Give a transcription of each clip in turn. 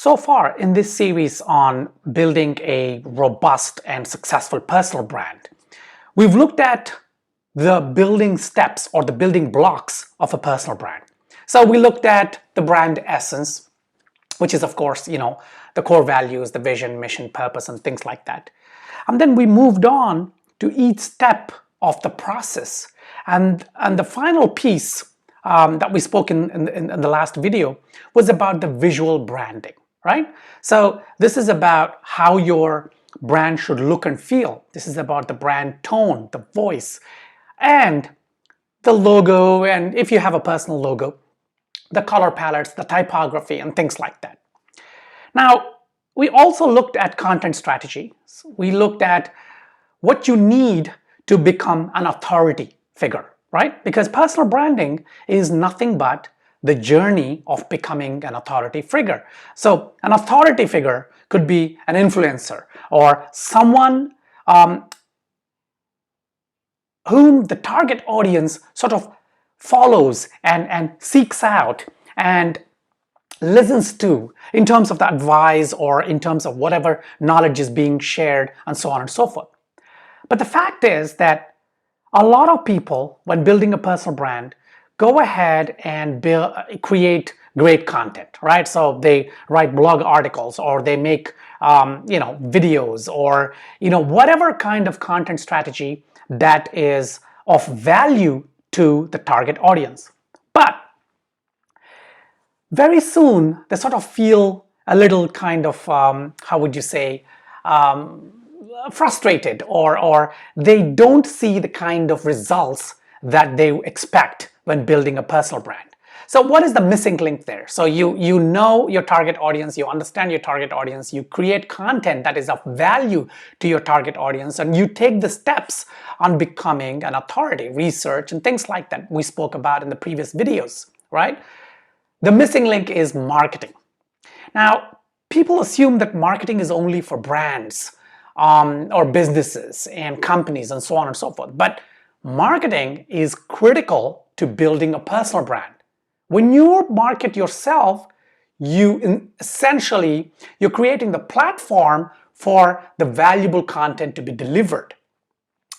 So far in this series on building a robust and successful personal brand, we've looked at the building steps or the building blocks of a personal brand. So we looked at the brand essence, which is of course, the core values, the vision, mission, purpose, and things like that. And then we moved on to each step of the process. And the final piece that we spoke in the last video was about the visual branding, right? So this is about how your brand should look and feel. This is about the brand tone, the voice, and the logo, and if you have a personal logo, the color palettes, the typography, and things like that. Now, we also looked at content strategy. We looked at what you need to become an authority figure, right? Because personal branding is nothing but the journey of becoming an authority figure. So an authority figure could be an influencer or someone whom the target audience sort of follows and seeks out and listens to in terms of the advice or in terms of whatever knowledge is being shared and so on and so forth. But the fact is that a lot of people, when building a personal brand, go ahead and create great content, right? So they write blog articles or they make videos or whatever kind of content strategy that is of value to the target audience. But very soon they sort of feel a little kind of how would you say frustrated, or they don't see the kind of results that they expect when building a personal brand. So what is the missing link there? So you know your target audience, you understand your target audience, you create content that is of value to your target audience, and you take the steps on becoming an authority, research, and things like that we spoke about in the previous videos, right? The missing link is marketing. Now, people assume that marketing is only for brands or businesses and companies and so on and so forth. But marketing is critical to building a personal brand. When you market yourself, essentially you're creating the platform for the valuable content to be delivered.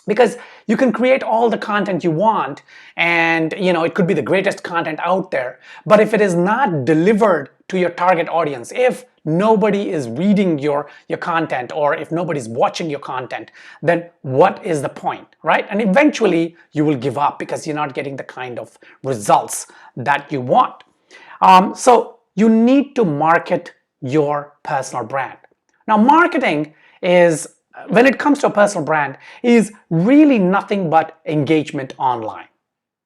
Because you can create all the content you want and it could be the greatest content out there, but if it is not delivered to your target audience, if nobody is reading your content or if nobody's watching your content, then what is the point, right? And eventually you will give up because you're not getting the kind of results that you want. So you need to market your personal brand. Now, marketing is, when it comes to a personal brand, is really nothing but engagement online.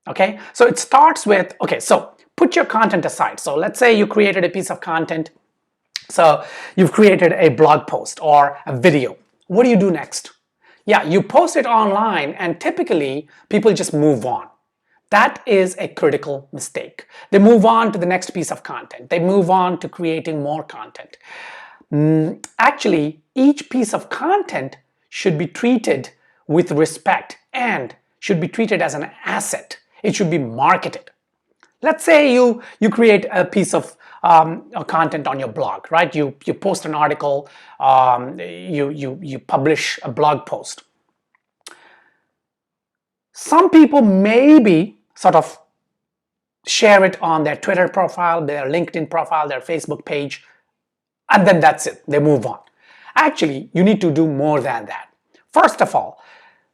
Okay, so it starts with, okay, so put your content aside. So let's say you created a piece of content. So you've created a blog post or a video. What do you do next? Yeah, you post it online and typically people just move on. That is a critical mistake. They move on to the next piece of content. They move on to creating more content. Actually, each piece of content should be treated with respect and should be treated as an asset. It should be marketed. Let's say you create a piece of content on your blog, right? You post an article, you publish a blog post. Some people maybe sort of share it on their Twitter profile, their LinkedIn profile, their Facebook page, and then that's it. They move on. Actually, you need to do more than that. First of all,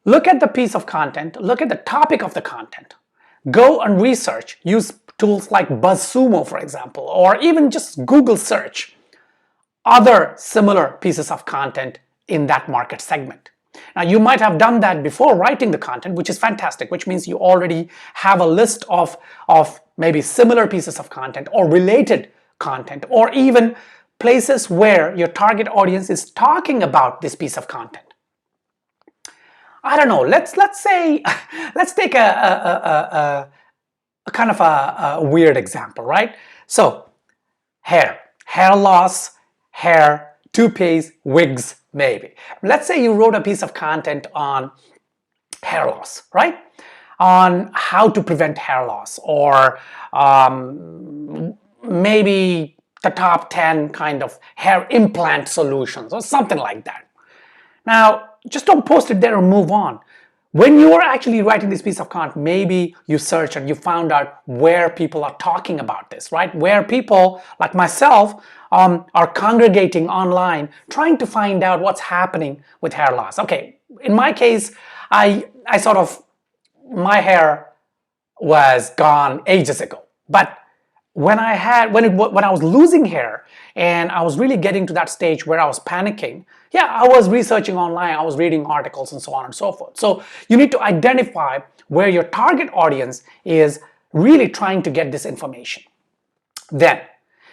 look at the piece of content, look at the topic of the content. Go and research. Use tools like BuzzSumo, for example, or even just Google search other similar pieces of content in that market segment. Now, you might have done that before writing the content, which is fantastic, which means you already have a list of maybe similar pieces of content or related content, or even places where your target audience is talking about this piece of content. I don't know, let's say, let's take a kind of a weird example, right? So, hair loss, hair, toupees, wigs, maybe. Let's say you wrote a piece of content on hair loss, right? On how to prevent hair loss, or maybe the top 10 kind of hair implant solutions or something like that. Now, just don't post it there and move on. When you are actually writing this piece of content, maybe you search and you found out where people are talking about this, right? Where people like myself are congregating online, trying to find out what's happening with hair loss. Okay, in my case, I sort of, my hair was gone ages ago. But when I was losing hair and I was really getting to that stage where I was panicking, yeah, I was researching online, I was reading articles and so on and so forth. So you need to identify where your target audience is really trying to get this information. Then,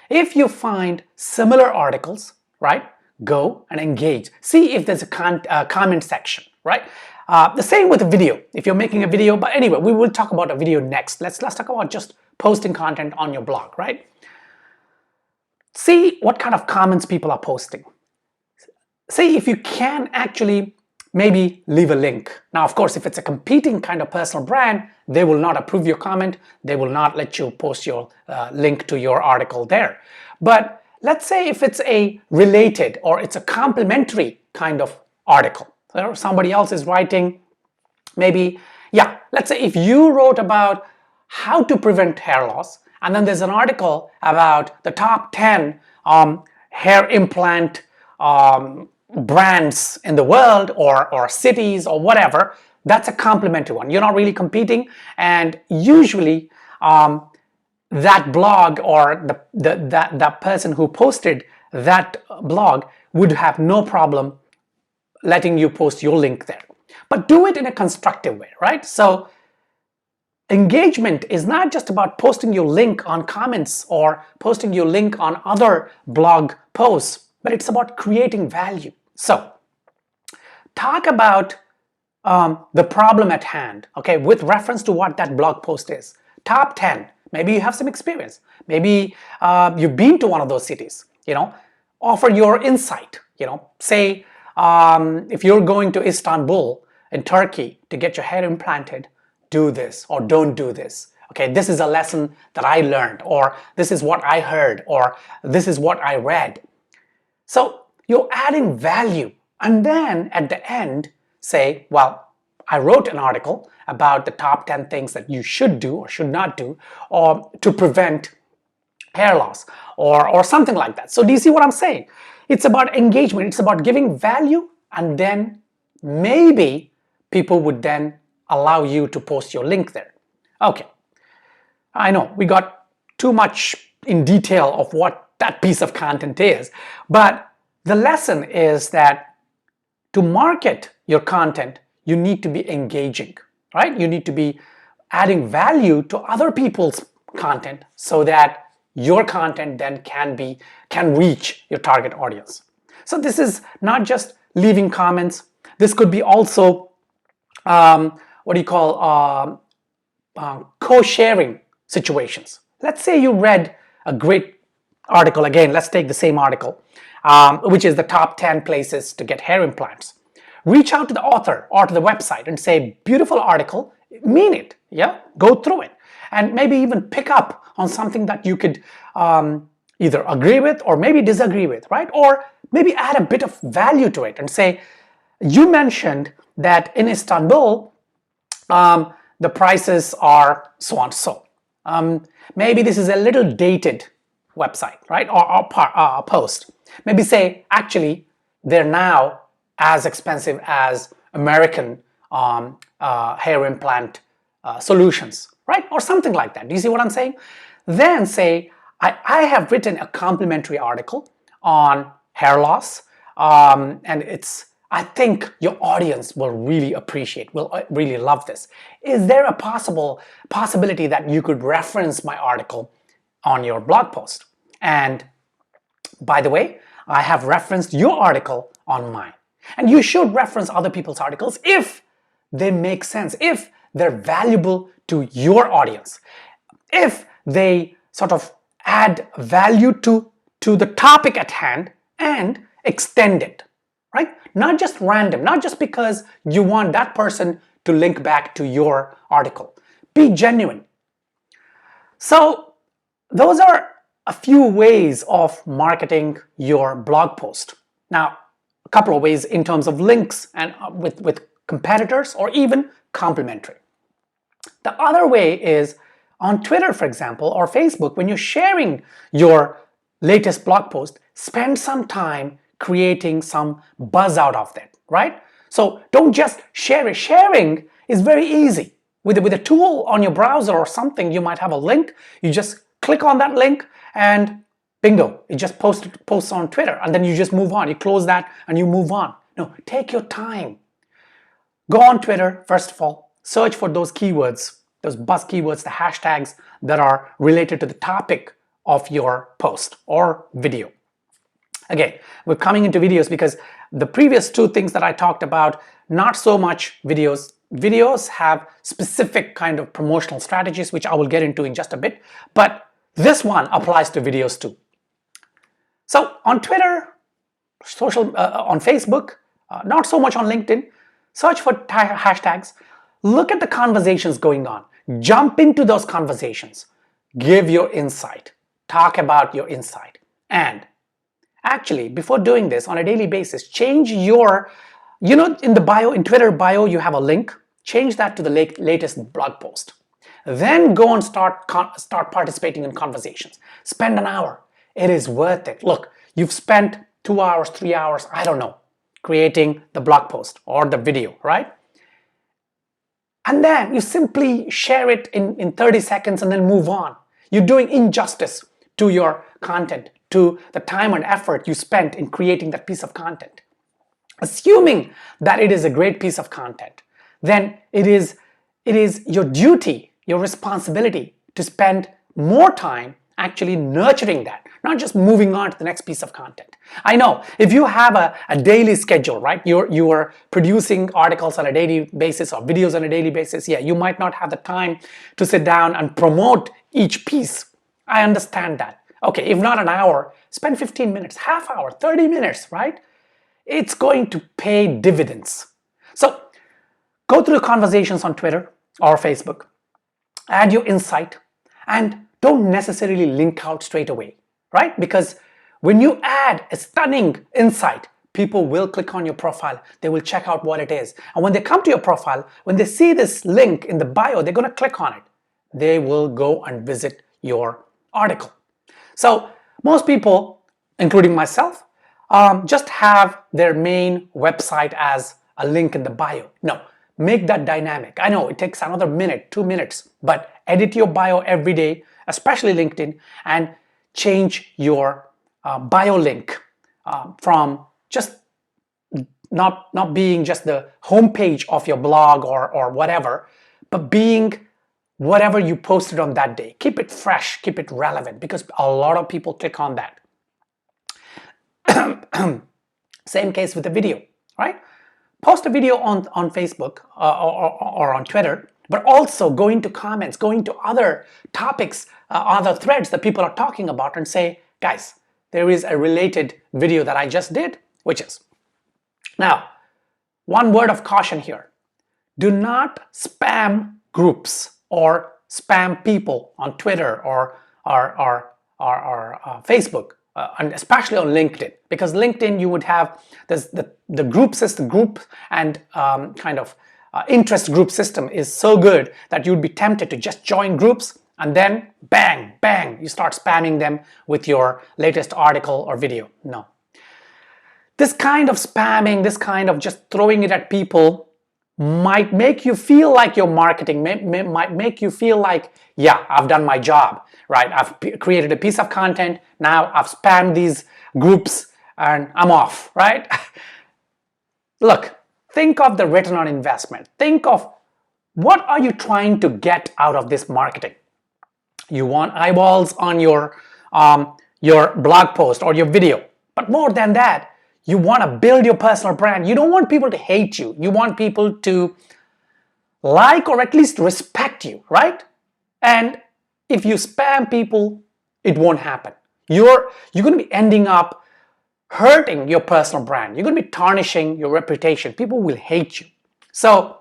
if you find similar articles, right, go and engage. See if there's a comment section, right? The same with a video. If you're making a video, but anyway, we will talk about a video next. Let's talk about just posting content on your blog, right? See what kind of comments people are posting. See if you can actually maybe leave a link. Now, of course, if it's a competing kind of personal brand, they will not approve your comment. They will not let you post your link to your article there. But let's say if it's a related or it's a complementary kind of article. So somebody else is writing, maybe, yeah, let's say if you wrote about how to prevent hair loss, and then there's an article about the top 10 hair implant brands in the world or cities or whatever, that's a complimentary one. You're not really competing, and usually that blog or that person who posted that blog would have no problem letting you post your link there. But do it in a constructive way, right? So engagement is not just about posting your link on comments or posting your link on other blog posts, but it's about creating value. So talk about the problem at hand, okay, with reference to what that blog post is. Top 10, maybe you have some experience. Maybe you've been to one of those cities, offer your insight, say if you're going to Istanbul in Turkey to get your hair implanted, do this or don't do this. Okay, this is a lesson that I learned, or this is what I heard, or this is what I read. So you're adding value, and then at the end say, well, I wrote an article about the top 10 things that you should do or should not do or to prevent hair loss or something like that. So do you see what I'm saying? It's about engagement, it's about giving value, and then maybe people would then allow you to post your link there. Okay, I know we got too much in detail of what that piece of content is, but the lesson is that to market your content, you need to be engaging, right? You need to be adding value to other people's content so that your content then can reach your target audience. So this is not just leaving comments. This could be also co-sharing situations. Let's say you read a great article. Again, let's take the same article, which is the top 10 places to get hair implants. Reach out to the author or to the website and say, beautiful article, mean it, yeah? Go through it. And maybe even pick up on something that you could either agree with or maybe disagree with, right? Or maybe add a bit of value to it and say, you mentioned that in Istanbul, the prices are so and so. Maybe this is a little dated website, right? Or post. Maybe say, actually, they're now as expensive as American hair implant solutions, right? Or something like that. Do you see what I'm saying? Then say, I have written a complimentary article on hair loss, and I think your audience will really appreciate, will really love this. Is there a possibility that you could reference my article on your blog post? And by the way, I have referenced your article on mine. And you should reference other people's articles if they make sense, if they're valuable to your audience, if they sort of add value to the topic at hand and extend it, right? Not just random, not just because you want that person to link back to your article. Be genuine. So those are a few ways of marketing your blog post. Now, a couple of ways in terms of links and with competitors or even complementary. The other way is on Twitter, for example, or Facebook, when you're sharing your latest blog post, spend some time creating some buzz out of that, right? So don't just share it. Sharing is very easy. With a tool on your browser or something, you might have a link. You just click on that link and bingo, it just posts on Twitter, and then you just move on. You close that and you move on. No, take your time. Go on Twitter, first of all, search for those keywords, those buzz keywords, the hashtags that are related to the topic of your post or video. Again, we're coming into videos because the previous two things that I talked about, not so much videos. Videos have specific kind of promotional strategies, which I will get into in just a bit, but this one applies to videos too. So on Twitter, on Facebook, not so much on LinkedIn, search for hashtags, look at the conversations going on, jump into those conversations, give your insight, talk about your insight, and actually, before doing this on a daily basis, change your, in the bio, in Twitter bio, you have a link, change that to the latest blog post. Then go and start participating in conversations. Spend an hour. It is worth it. Look, you've spent 2 hours, 3 hours, I don't know, creating the blog post or the video, right? And then you simply share it in 30 seconds and then move on. You're doing injustice to your content, to the time and effort you spent in creating that piece of content. Assuming that it is a great piece of content, then it is your duty, your responsibility to spend more time actually nurturing that, not just moving on to the next piece of content. I know if you have a daily schedule, right? You are producing articles on a daily basis or videos on a daily basis. Yeah, you might not have the time to sit down and promote each piece. I understand that. Okay, if not an hour, spend 15 minutes, half hour, 30 minutes, right? It's going to pay dividends. So go through the conversations on Twitter or Facebook, add your insight, and don't necessarily link out straight away, right? Because when you add a stunning insight, people will click on your profile. They will check out what it is. And when they come to your profile, when they see this link in the bio, they're going to click on it. They will go and visit your article. So most people, including myself, just have their main website as a link in the bio. No, make that dynamic. I know it takes another minute, 2 minutes, but edit your bio every day, especially LinkedIn, and change your bio link from just not being just the homepage of your blog or whatever, but being whatever you posted on that day. Keep it fresh, keep it relevant, because a lot of people click on that. Same case with the video, right? Post a video on Facebook or on Twitter, but also go into comments, go into other topics, other threads that people are talking about, and say, guys, there is a related video that I just did, which is. Now, one word of caution here. Do not spam groups or spam people on Twitter or Facebook, and especially on LinkedIn, because LinkedIn you would have the group system, and kind of interest group system is so good that you'd be tempted to just join groups and then bang, bang, you start spamming them with your latest article or video. No. This kind of spamming, this kind of just throwing it at people might make you feel like you're marketing, might make you feel like, yeah, I've done my job, right? I've created a piece of content, now I've spammed these groups and I'm off, right? Look, think of the return on investment. Think of what are you trying to get out of this marketing? You want eyeballs on your blog post or your video, but more than that, you want to build your personal brand. You don't want people to hate you. You want people to like or at least respect you, right? And if you spam people, it won't happen. You're going to be ending up hurting your personal brand. You're going to be tarnishing your reputation. People will hate you. So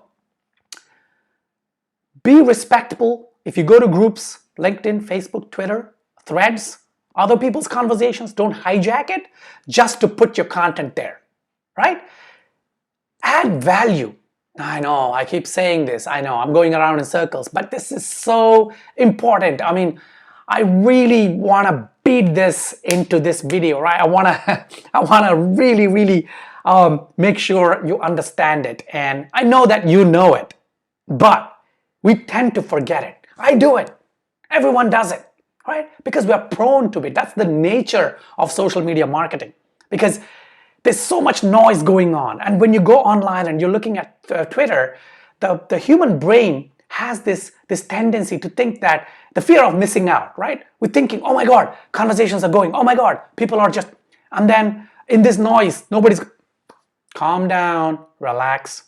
be respectable. If you go to groups, LinkedIn, Facebook, Twitter, Threads, other people's conversations. Don't hijack it just to put your content there, right? Add value. I know, I keep saying this. I know, I'm going around in circles, but this is so important. I mean, I really want to beat this into this video, right? I want to, I want to really make sure you understand it. And I know that you know it, but we tend to forget it. I do it. Everyone does it, right? Because we are prone to it. That's the nature of social media marketing. Because there's so much noise going on. And when you go online and you're looking at Twitter, the human brain has this tendency to think that the fear of missing out, right? We're thinking, oh my God, conversations are going. Oh my God, people are just, and then in this noise, nobody's, calm down, relax.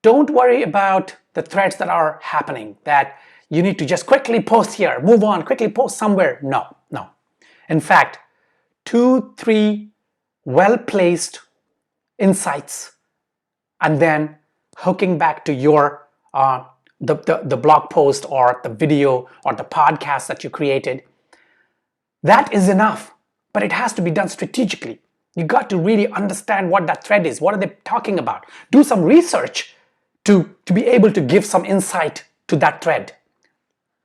Don't worry about the threads that are happening, that you need to just quickly post here, move on, quickly post somewhere. No, no. In fact, 2-3 well-placed insights and then hooking back to your the blog post or the video or the podcast that you created, that is enough. But it has to be done strategically. You got to really understand what that thread is. What are they talking about? Do some research to be able to give some insight to that thread,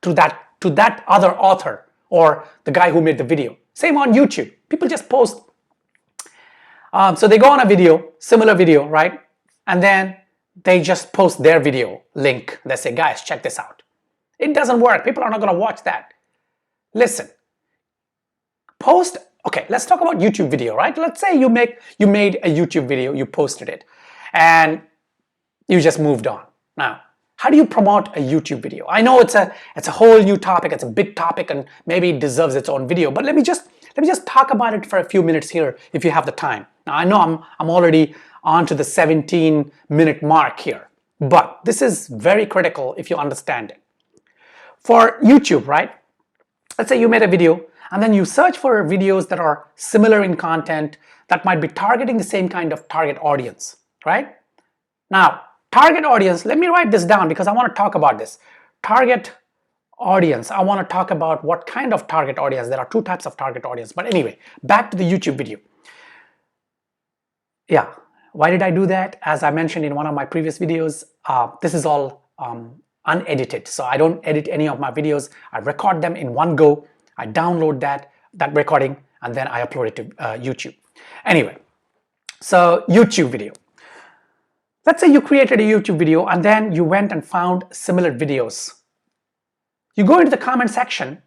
to that other author or the guy who made the video. Same on YouTube. People just post. So they go on a video, similar video, right? And then they just post their video link. They say, guys, check this out. It doesn't work. People are not going to watch that. Listen, post. Okay, let's talk about YouTube video, right? Let's say you made a YouTube video, you posted it, and you just moved on. Now, how do you promote a YouTube video? I know it's a whole new topic. It's a big topic, and maybe it deserves its own video. But let me just talk about it for a few minutes here, if you have the time. Now, I know I'm already on to the 17-minute mark here, but this is very critical if you understand it. For YouTube, right? Let's say you made a video, and then you search for videos that are similar in content that might be targeting the same kind of target audience, right? Now, target audience, let me write this down because I want to talk about this. Target audience, I want to talk about what kind of target audience. There are two types of target audience. But anyway, back to the YouTube video. Yeah, why did I do that? As I mentioned in one of my previous videos, this is all unedited. So I don't edit any of my videos. I record them in one go. I download that recording and then I upload it to YouTube. Anyway, so YouTube video. Let's say you created a YouTube video and then you went and found similar videos. You go into the comment section,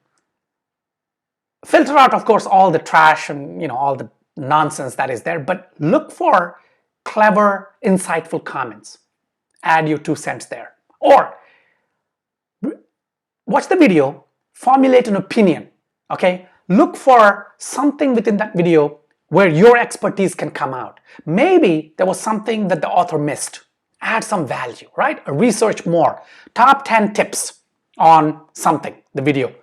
filter out, of course, all the trash and all the nonsense that is there, but look for clever, insightful comments. Add your 2 cents there. Or watch the video, formulate an opinion, okay? Look for something within that video where your expertise can come out. Maybe there was something that the author missed. Add some value, right? Research more. Top 10 tips on something, the video.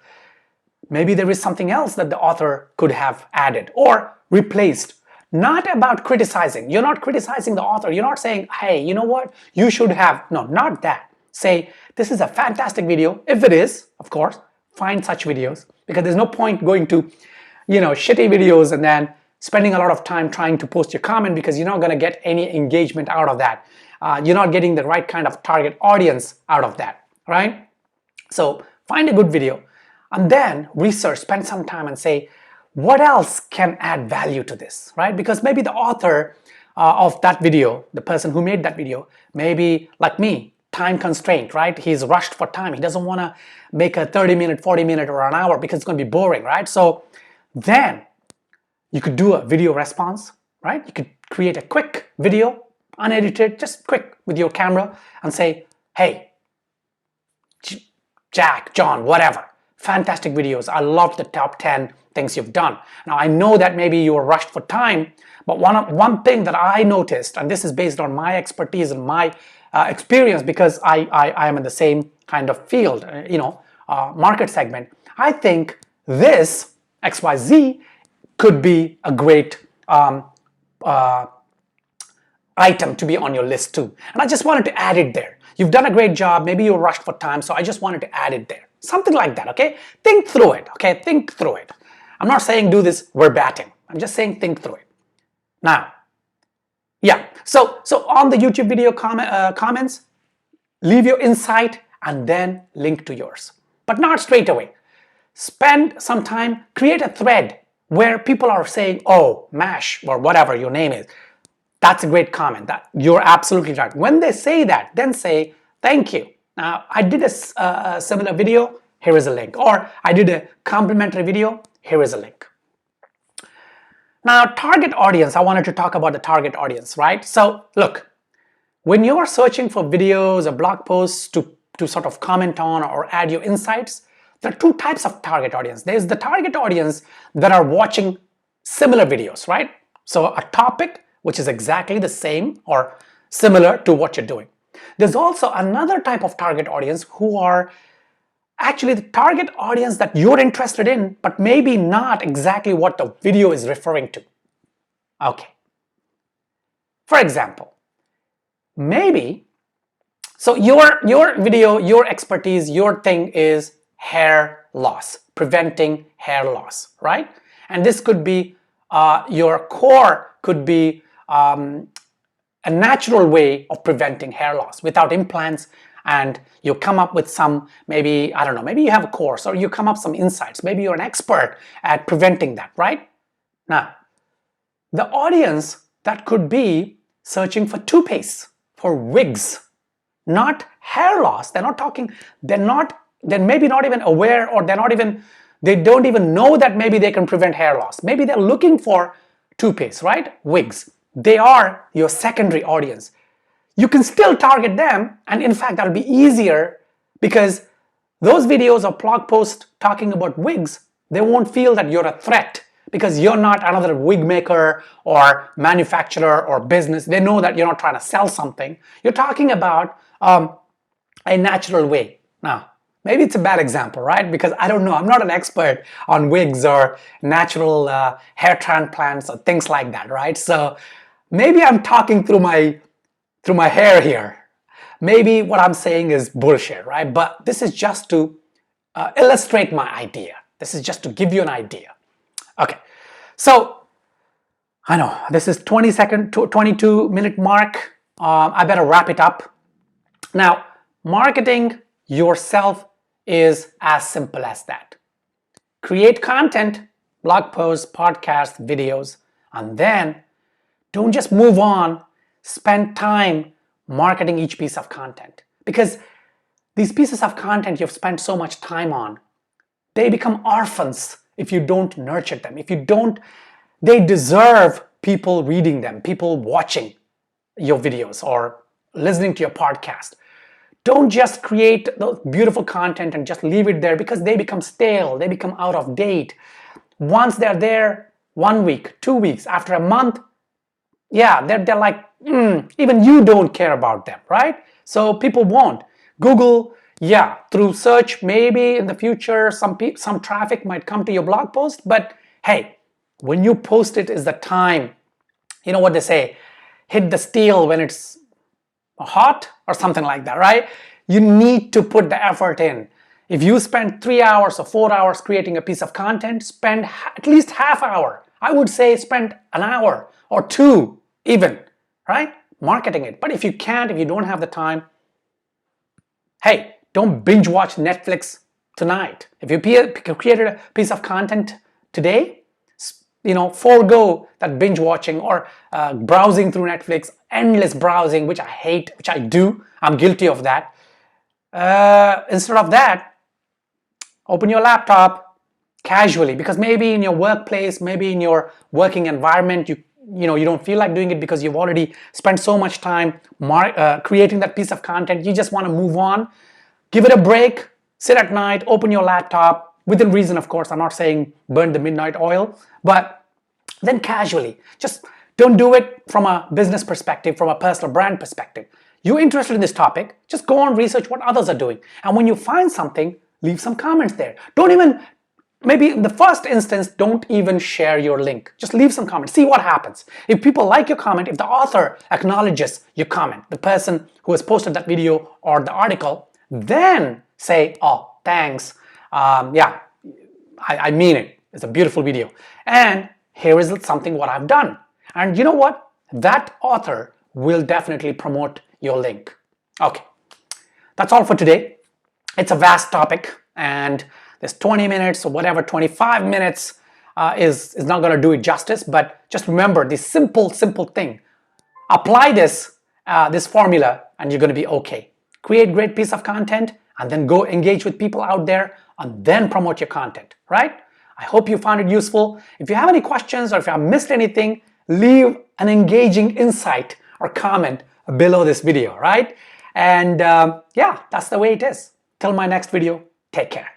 Maybe there is something else that the author could have added or replaced. Not about criticizing. You're not criticizing the author. You're not saying, hey, you know what? You should have. No, not that. Say, this is a fantastic video. If it is, of course, find such videos because there's no point going to, shitty videos and then spending a lot of time trying to post your comment because you're not going to get any engagement out of that. You're not getting the right kind of target audience out of that, right? So find a good video and then research, spend some time and say, what else can add value to this, right? Because maybe the author of that video, the person who made that video, maybe like me, time constraint, right? He's rushed for time. He doesn't want to make a 30-minute, 40-minute or an hour because it's going to be boring, right? So then you could do a video response, right? You could create a quick video, unedited, just quick with your camera and say, hey, Jack, John, whatever, fantastic videos. I love the top 10 things you've done. Now, I know that maybe you were rushed for time, but one thing that I noticed, and this is based on my expertise and my experience because I am in the same kind of field, market segment. I think this XYZ could be a great item to be on your list too. And I just wanted to add it there. You've done a great job. Maybe you were rushed for time, so I just wanted to add it there. Something like that, okay? Think through it, okay? Think through it. I'm not saying do this verbatim. I'm just saying think through it. Now, yeah, so on the YouTube video comments, leave your insight and then link to yours. But not straight away. Spend some time, create a thread where people are saying, oh, MASH, or whatever your name is. That's a great comment. That you're absolutely right. When they say that, then say, thank you. Now, I did a similar video, here is a link. Or I did a complimentary video, here is a link. Now, target audience, I wanted to talk about the target audience, right? So, look, when you're searching for videos or blog posts to sort of comment on or add your insights, there are two types of target audience. There's the target audience that are watching similar videos, right? So a topic which is exactly the same or similar to what you're doing. There's also another type of target audience who are actually the target audience that you're interested in, but maybe not exactly what the video is referring to. Okay. For example, maybe, so your video, your expertise, your thing is hair loss, preventing hair loss, right? And this could be, your core could be a natural way of preventing hair loss without implants, and you come up with some, maybe, I don't know, maybe you have a course or you come up with some insights. Maybe you're an expert at preventing that, right? Now, the audience that could be searching for toothpaste, for wigs, not hair loss. They're maybe not even aware, or they don't even know that maybe they can prevent hair loss. Maybe they're looking for toothpaste, right? Wigs. They are your secondary audience. You can still target them, and in fact that'll be easier because those videos or blog posts talking about wigs, they won't feel that you're a threat because you're not another wig maker or manufacturer or business. They know that you're not trying to sell something. You're talking about a natural way. Now, maybe it's a bad example, right? Because I don't know, I'm not an expert on wigs or natural hair transplants or things like that, right? So maybe I'm talking through my hair here. Maybe what I'm saying is bullshit, right? But this is just to illustrate my idea. This is just to give you an idea. Okay, so I know this is 22-minute mark. I better wrap it up. Now, marketing yourself is as simple as that. Create content, blog posts, podcasts, videos, and then don't just move on. Spend time marketing each piece of content, because these pieces of content you've spent so much time on, they become orphans if you don't nurture them. They deserve people reading them, people watching your videos or listening to your podcast. Don't just create those beautiful content and just leave it there, because they become stale, they become out of date. Once they're there 1 week, 2 weeks, after a month, yeah, they're like, even you don't care about them, right? So people won't. Google, yeah, through search, maybe in the future some traffic might come to your blog post, but hey, when you post it is the time, you know what they say, hit the steel when it's hot or something like that, right? You need to put the effort in. If you spend 3 hours or 4 hours creating a piece of content, spend at least half hour. I would say spend an hour or 2 even, right? Marketing it. But if you don't have the time, hey, don't binge watch Netflix tonight. If you created a piece of content today, forego that binge watching or browsing through Netflix, endless browsing, which I hate, which I do. I'm guilty of that. Instead of that, open your laptop casually, because maybe in your workplace, maybe in your working environment, you don't feel like doing it because you've already spent so much time creating that piece of content. You just want to move on. Give it a break. Sit at night, open your laptop, within reason, of course. I'm not saying burn the midnight oil, but then casually. Just don't do it from a business perspective, from a personal brand perspective. You're interested in this topic, just go and research what others are doing. And when you find something, leave some comments there. Maybe in the first instance, don't even share your link. Just leave some comments. See what happens. If people like your comment, if the author acknowledges your comment, the person who has posted that video or the article, then say, oh, thanks. Yeah, I mean it. It's a beautiful video. And here is something what I've done. And you know what? That author will definitely promote your link. Okay, that's all for today. It's a vast topic, and this 20 minutes or whatever, 25 minutes is not going to do it justice. But just remember this simple thing. Apply this formula and you're going to be okay. Create great piece of content and then go engage with people out there and then promote your content, right? I hope you found it useful. If you have any questions or if I missed anything, leave an engaging insight or comment below this video, right? And yeah, that's the way it is. Till my next video, take care.